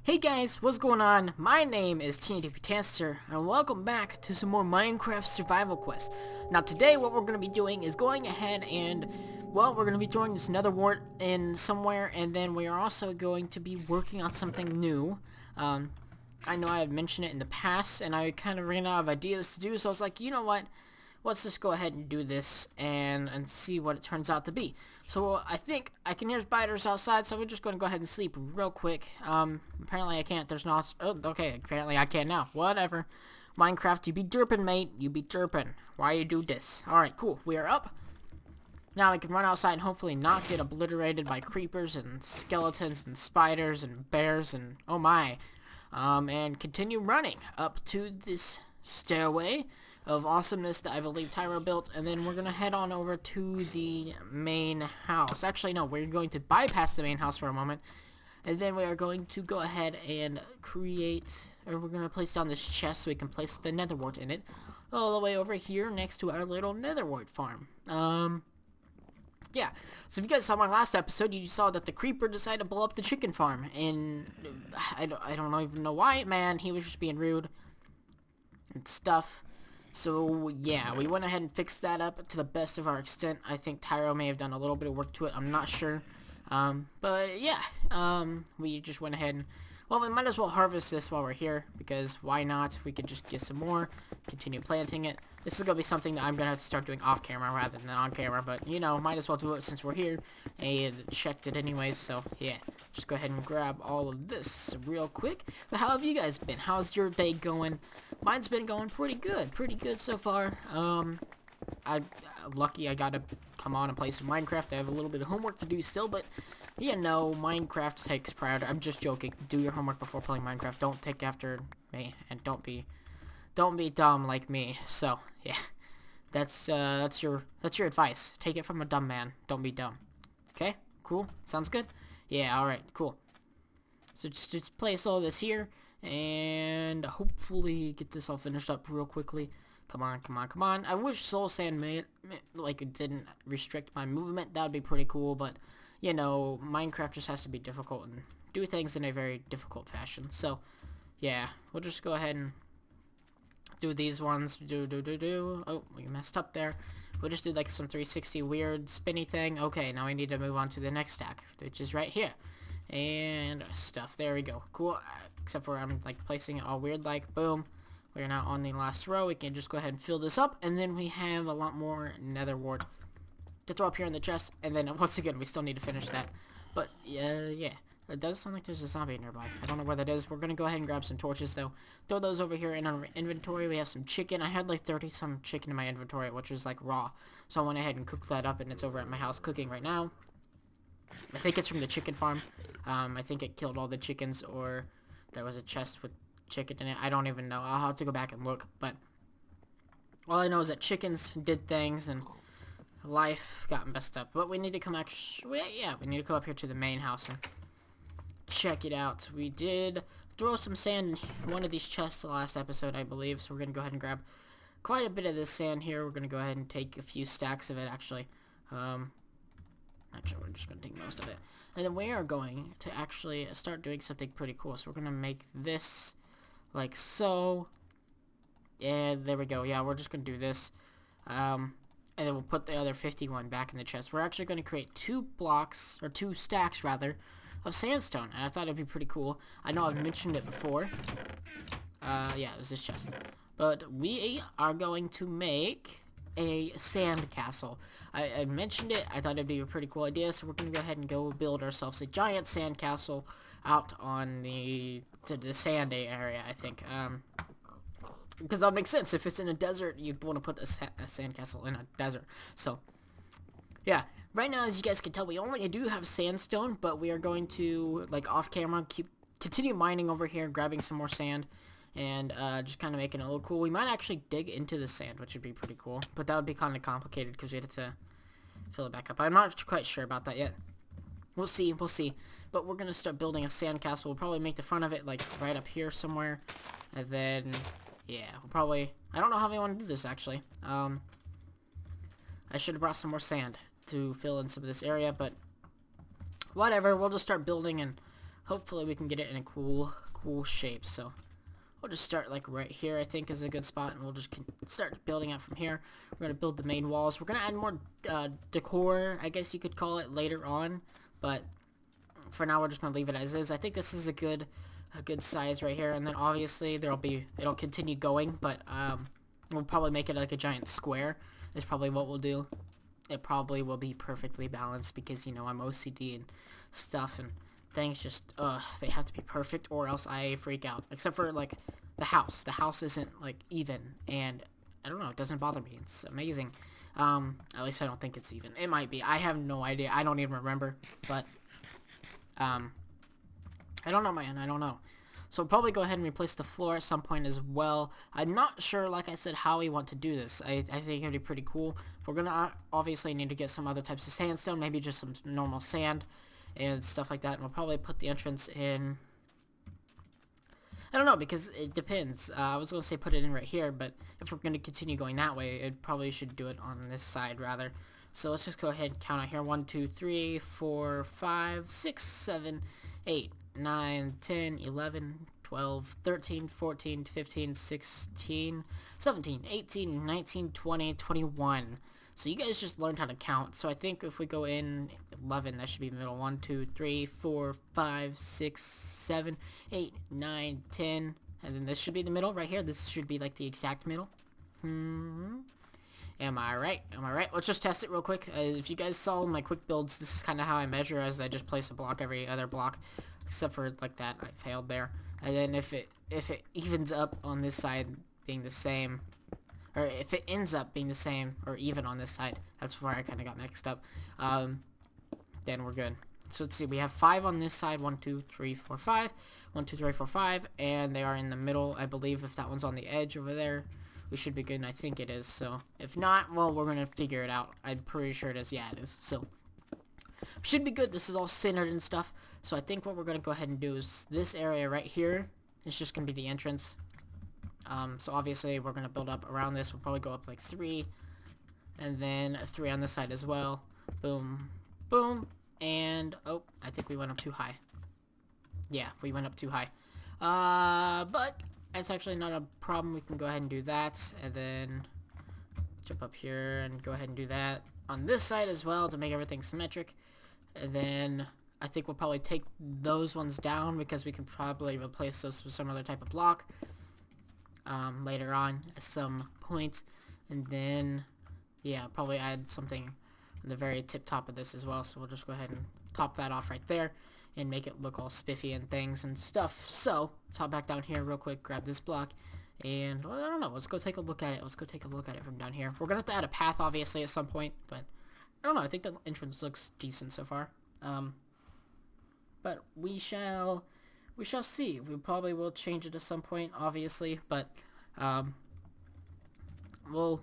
Hey guys, what's going on? My name is Tanster, and welcome back to some more Minecraft survival quests. Now today what we're going to be doing is going ahead and, well, we're going to be throwing this nether wart in somewhere, and then we are also going to be working on something new. I know I have mentioned it in the past, and I kind of ran out of ideas to do, so I was like, you know what? Let's just go ahead and do this and see what it turns out to be. So I think I can hear spiders outside, so we're just going to go ahead and sleep real quick. Apparently I can't. There's no... Oh, okay. Apparently I can now. Whatever. Minecraft, you be derping, mate. You be derping. Why you do this? Alright, cool. We are up. Now I can run outside and hopefully not get obliterated by creepers and skeletons and spiders and bears and... oh my. And continue running up to this stairway of awesomeness that I believe Tyro built, and then we're gonna head on over to the main house. Actually, no, we're going to bypass the main house for a moment, and then we are going to go ahead and create, or we're gonna place down this chest so we can place the nether wart in it, all the way over here next to our little nether wart farm. Yeah, so if you guys saw my last episode, you saw that the creeper decided to blow up the chicken farm, and I don't even know why, man. He was just being rude and stuff. So yeah, we went ahead and fixed that up to the best of our extent. I think Tyro may have done a little bit of work to it, I'm not sure. But yeah, we just went ahead and, well, we might as well harvest this while we're here, because why not? We could just get some more, continue planting it. This is going to be something that I'm going to have to start doing off camera rather than on camera, but you know, might as well do it since we're here and checked it anyways. So yeah, just go ahead and grab all of this real quick. But how have you guys been? How's your day going? Mine's been going pretty good so far. I'm lucky I got to come on and play some Minecraft. I have a little bit of homework to do still, but you know, Minecraft takes priority. I'm just joking. Do your homework before playing Minecraft. Don't take after me, and don't be dumb like me. So yeah, that's your advice. Take it from a dumb man. Don't be dumb. Okay, cool. Sounds good. Yeah, all right, cool. So just place all this here, and hopefully get this all finished up real quickly. Come on, come on, come on. I wish soul sand it didn't restrict my movement. That would be pretty cool, but you know, Minecraft just has to be difficult and do things in a very difficult fashion. So yeah, we'll just go ahead and do these ones. Oh, we messed up there. We'll just do like some 360 weird spinny thing. Okay, now we need to move on to the next stack, which is right here. And stuff. There we go. Cool. Except for I'm like placing it all weird, like boom. We're now on the last row. We can just go ahead and fill this up, and then we have a lot more nether wart to throw up here in the chest. And then once again, we still need to finish that. But yeah. It does sound like there's a zombie nearby. I don't know where that is. We're gonna go ahead and grab some torches though. Throw those over here in our inventory. We have some chicken. I had like 30 some chicken in my inventory, which was like raw. So I went ahead and cooked that up, and it's over at my house cooking right now. I think it's from the chicken farm. I think it killed all the chickens, or there was a chest with chicken in it. I don't even know. I'll have to go back and look. But all I know is that chickens did things, and life got messed up. But we need to come we need to come up here to the main house and check it out. We did throw some sand in one of these chests the last episode, I believe, so we're going to go ahead and grab quite a bit of this sand here. We're going to go ahead and take a few stacks of it, actually. Actually, we're just going to take most of it. And then we are going to actually start doing something pretty cool. So we're going to make this like so. And there we go. Yeah, we're just going to do this. And then we'll put the other 51 back in the chest. We're actually going to create 2 stacks, rather, of sandstone, and I thought it'd be pretty cool. I know I've mentioned it before. Yeah, it was this chest. But we are going to make a sandcastle. I mentioned it. I thought it'd be a pretty cool idea, so we're going to go ahead and go build ourselves a giant sandcastle out on the sandy area, I think. Because that makes sense. If it's in a desert, you'd want to put a sandcastle in a desert. So yeah, right now, as you guys can tell, we only do have sandstone, but we are going to, like, off camera, continue mining over here, grabbing some more sand, and just kind of making it look cool. We might actually dig into the sand, which would be pretty cool, but that would be kind of complicated because we had to fill it back up. I'm not quite sure about that yet. We'll see, but we're going to start building a sandcastle. We'll probably make the front of it, like, right up here somewhere, and then, yeah, we'll probably, I don't know how we want to do this, actually. I should have brought some more sand to fill in some of this area, but whatever, we'll just start building, and hopefully we can get it in a cool shape. So we'll just start like right here, I think is a good spot, and we'll just start building out from here. We're going to build the main walls. We're going to add more decor, I guess you could call it, later on, but for now we're just going to leave it as is. I think this is a good size right here, and then obviously it'll continue going, but we'll probably make it like a giant square is probably what we'll do. It probably will be perfectly balanced because, you know, I'm OCD and stuff, and things just, they have to be perfect or else I freak out. Except for, like, the house. The house isn't, like, even, and I don't know, it doesn't bother me. It's amazing. At least I don't think it's even. It might be. I have no idea. I don't even remember, but, I don't know, man. I don't know. So we'll probably go ahead and replace the floor at some point as well. I'm not sure, like I said, how we want to do this. I think it'd be pretty cool. We're going to obviously need to get some other types of sandstone, maybe just some normal sand and stuff like that. And we'll probably put the entrance in... I don't know, because it depends. I was going to say put it in right here, but if we're going to continue going that way, it probably should do it on this side, rather. So let's just go ahead and count out here. 1, 2, 3, 4, 5, 6, 7, 8, 9, 10, 11, 12, 13, 14, 15, 16, 17, 18, 19, 20, 21. So you guys just learned how to count. So I think if we go in 11, that should be middle. 1, 2, 3, 4, 5, 6, 7, 8, 9, 10. And then this should be the middle right here. This should be like the exact middle. Am I right? Am I right? Let's just test it real quick. If you guys saw my quick builds, this is kind of how I measure, as I just place a block every other block. Except for like that, I failed there. And then if it evens up on this side being the same, or if it ends up being the same or even on this side, that's where I kind of got mixed up, then we're good. So let's see, we have 5 on this side. 1, 2, 3, 4, 5. 1, 2, 3, 4, 5, and they are in the middle, I believe. If that one's on the edge over there, we should be good, and I think it is. So if not, well, we're gonna figure it out. I'm pretty sure it is. Yeah, it is. So should be good. This is all centered and stuff. So I think what we're gonna go ahead and do is this area right here is just gonna be the entrance. So obviously we're gonna build up around this. We'll probably go up like 3, and then a 3 on this side as well. Boom, boom, and oh, I think we went up too high. Yeah, we went up too high. But that's actually not a problem. We can go ahead and do that, and then jump up here and go ahead and do that on this side as well to make everything symmetric. And then I think we'll probably take those ones down because we can probably replace those with some other type of block later on at some point. And then, yeah, probably add something on the very tip top of this as well. So we'll just go ahead and top that off right there and make it look all spiffy and things and stuff. So let's hop back down here real quick, grab this block, and well, I don't know, let's go take a look at it. Let's go take a look at it from down here. We're gonna have to add a path obviously at some point, but I don't know, I think the entrance looks decent so far. But we shall see. We probably will change it at some point, obviously, but we'll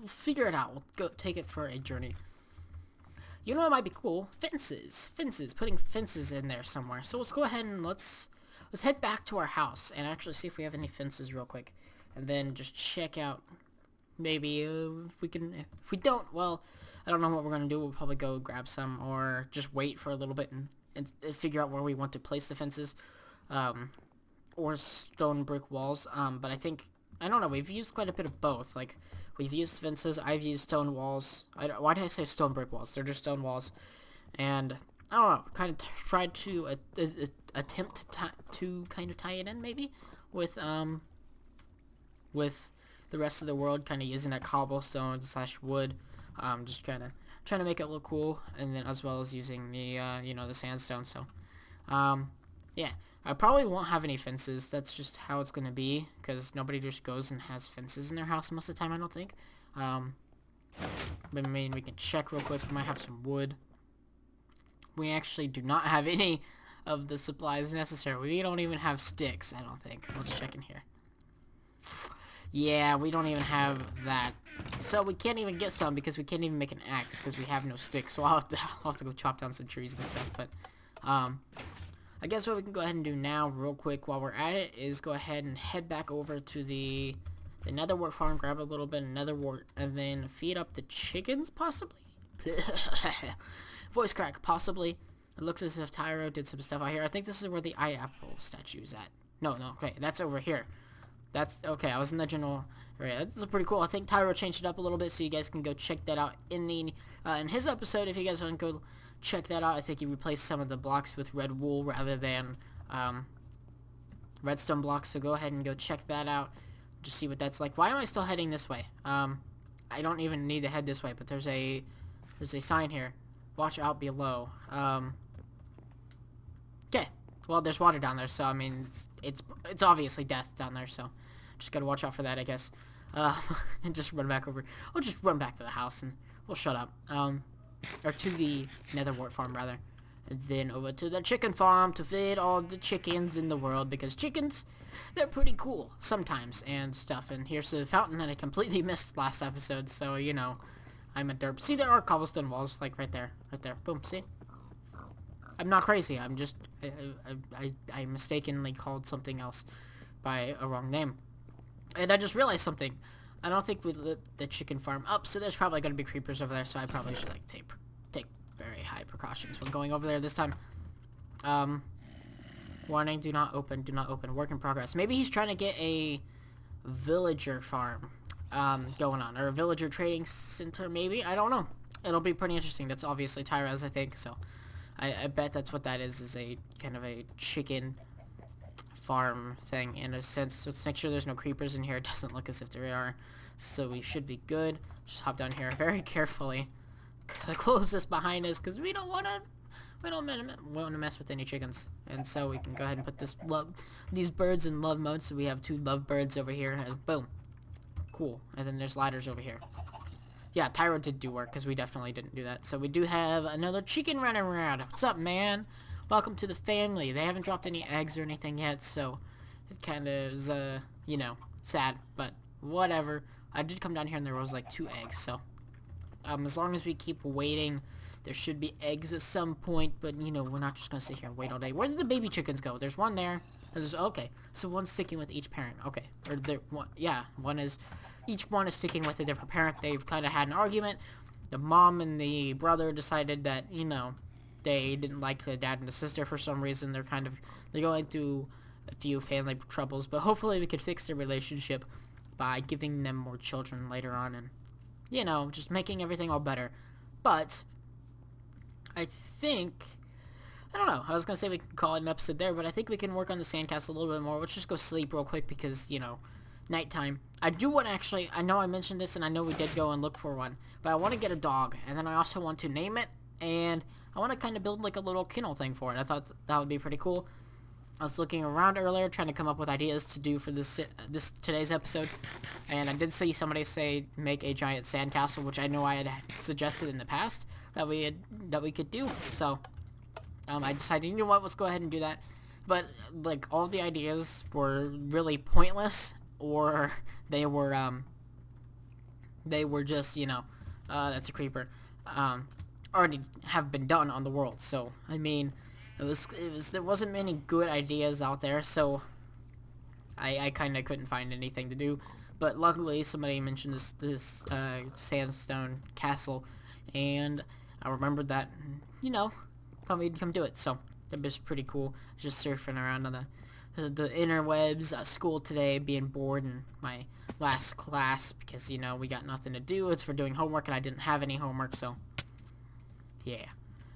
figure it out. We'll go take it for a journey. You know what might be cool? Fences. Putting fences in there somewhere. So let's go ahead and let's head back to our house and actually see if we have any fences real quick, and then just check out maybe if we can. If we don't, well, I don't know what we're gonna do. We'll probably go grab some or just wait for a little bit and figure out where we want to place the fences, or stone brick walls. But I don't know. We've used quite a bit of both. Like, we've used fences. I've used stone walls. Why did I say stone brick walls? They're just stone walls. And I don't know. Kind of tried to attempt to kind of tie it in maybe with the rest of the world, kind of using that cobblestone / wood. Just kind of trying to make it look cool, and then as well as using the the sandstone. So yeah, I probably won't have any fences. That's just how it's gonna be, because nobody just goes and has fences in their house most of the time, I don't think. But I mean, we can check real quick. We might have some wood. We actually do not have any of the supplies necessary. We don't even have sticks, I don't think. Let's check in here. Yeah, we don't even have that. So we can't even get some because we can't even make an axe because we have no sticks. So I'll have to go chop down some trees and stuff. But I guess what we can go ahead and do now real quick while we're at it is go ahead and head back over to the netherwort farm, grab a little bit of netherwort, and then feed up the chickens, possibly? Voice crack, possibly. It looks as if Tyro did some stuff out here. I think this is where the eye apple statue is at. No, okay, that's over here. That's, okay, I was in the general area. This is pretty cool. I think Tyro changed it up a little bit, so you guys can go check that out in the, in his episode. If you guys want to go check that out, I think he replaced some of the blocks with red wool rather than, redstone blocks, so go ahead and go check that out. Just see what that's like. Why am I still heading this way? I don't even need to head this way, but there's a sign here. Watch out below. Okay. Well, there's water down there, so I mean, it's obviously death down there, so just gotta watch out for that, I guess. And just run back over. We'll just run back to the house and we'll shut up. Or to the nether wart farm, rather. And then over to the chicken farm to feed all the chickens in the world, because chickens, they're pretty cool sometimes and stuff. And here's the fountain that I completely missed last episode, so, you know, I'm a derp. See, there are cobblestone walls, like, right there. Boom, see? I'm not crazy, I'm just, I mistakenly called something else by a wrong name. And I just realized something. I don't think we lit the chicken farm up, so there's probably going to be creepers over there, so I probably should, like, take very high precautions when going over there this time. Warning, do not open, work in progress. Maybe he's trying to get a villager farm, going on, or a villager trading center, maybe? I don't know. It'll be pretty interesting. That's obviously Tyra's, I think, so I bet that's what that is a kind of a chicken farm thing, in a sense. Let's make sure there's no creepers in here. It doesn't look as if there are, so we should be good. Just hop down here very carefully. Close this behind us, because we don't want to mess with any chickens. And so we can go ahead and put these birds in love mode. So we have 2 love birds over here, and boom, cool. And then there's ladders over here. Yeah, Tyro did do work, because we definitely didn't do that. So we do have another chicken running around. What's up, man? Welcome to the family. They haven't dropped any eggs or anything yet, so it kind of is, you know, sad, but whatever. I did come down here and there was like 2 eggs, so as long as we keep waiting, there should be eggs at some point, but, you know, we're not just gonna sit here and wait all day. Where did the baby chickens go? There's one there. There's, okay, so one's sticking with each parent. Okay, or there, one, yeah, each one is sticking with a different parent. They've kind of had an argument. The mom and the brother decided that, you know, they didn't like the dad and the sister for some reason. They're going through a few family troubles, but hopefully we could fix their relationship by giving them more children later on, and, you know, just making everything all better. But I think, I don't know, I was gonna say we can call it an episode there, but I think we can work on the sandcastle a little bit more. Let's just go sleep real quick, because, you know, nighttime. I do want to actually, I know I mentioned this, and I know we did go and look for one, but I want to get a dog, and then I also want to name it, and I want to kind of build like a little kennel thing for it. I thought that would be pretty cool. I was looking around earlier, trying to come up with ideas to do for today's episode, and I did see somebody say make a giant sandcastle, which I know I had suggested in the past that we could do. So I decided, you know what, let's go ahead and do that. But like all the ideas were really pointless, or they were just, you know, that's a creeper. Already have been done on the world. So I mean, there wasn't many good ideas out there, so I kind of couldn't find anything to do. But luckily somebody mentioned this sandstone castle, and I remembered that, you know, told me to come do it. So that was pretty cool. Just surfing around on the interwebs, school today, being bored in my last class, because, you know, we got nothing to do. It's for doing homework, and I didn't have any homework, so yeah,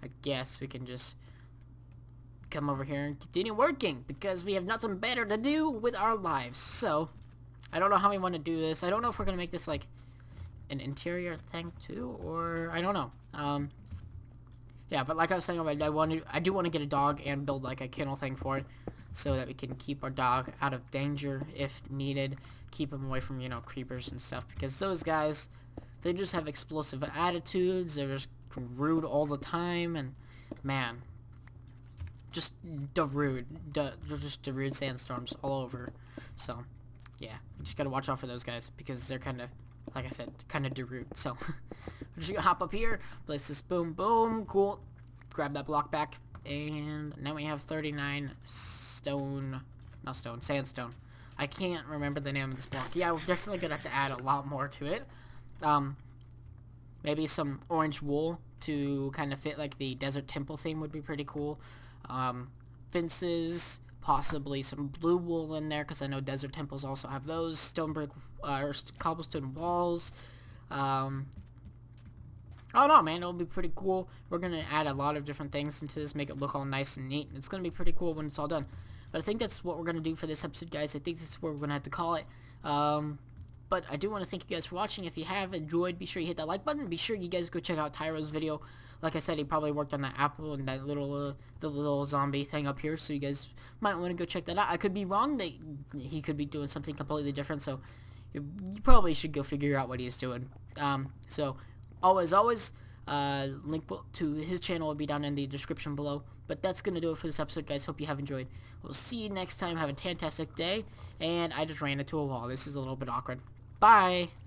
I guess we can just come over here and continue working, because we have nothing better to do with our lives. So I don't know how we want to do this. I don't know if we're gonna make this like an interior thing too, or I don't know. Yeah, but like I was saying already, I do want to get a dog and build like a kennel thing for it, so that we can keep our dog out of danger if needed, keep him away from, you know, creepers and stuff, because those guys, they just have explosive attitudes. They're just rude all the time, and man, just the rude sandstorms all over. So yeah, we just gotta watch out for those guys, because they're kind of, like I said, kind of rude. So we're just gonna hop up here, place this, boom, boom, cool, grab that block back, and now we have 39 sandstone. I can't remember the name of this block. Yeah, we're definitely gonna have to add a lot more to it. Maybe some orange wool to kind of fit like the desert temple theme would be pretty cool. Fences, possibly some blue wool in there, because I know desert temples also have those. Stone brick or cobblestone walls. I don't know, man. It'll be pretty cool. We're going to add a lot of different things into this, make it look all nice and neat. It's going to be pretty cool when it's all done. But I think that's what we're going to do for this episode, guys. I think that's what we're going to have to call it. But I do want to thank you guys for watching. If you have enjoyed, be sure you hit that like button. Be sure you guys go check out Tyro's video. Like I said, he probably worked on that apple and that little the little zombie thing up here. So you guys might want to go check that out. I could be wrong. He could be doing something completely different. So you probably should go figure out what he's doing. So always, link to his channel will be down in the description below. But that's going to do it for this episode, guys. Hope you have enjoyed. We'll see you next time. Have a fantastic day. And I just ran into a wall. This is a little bit awkward. Bye!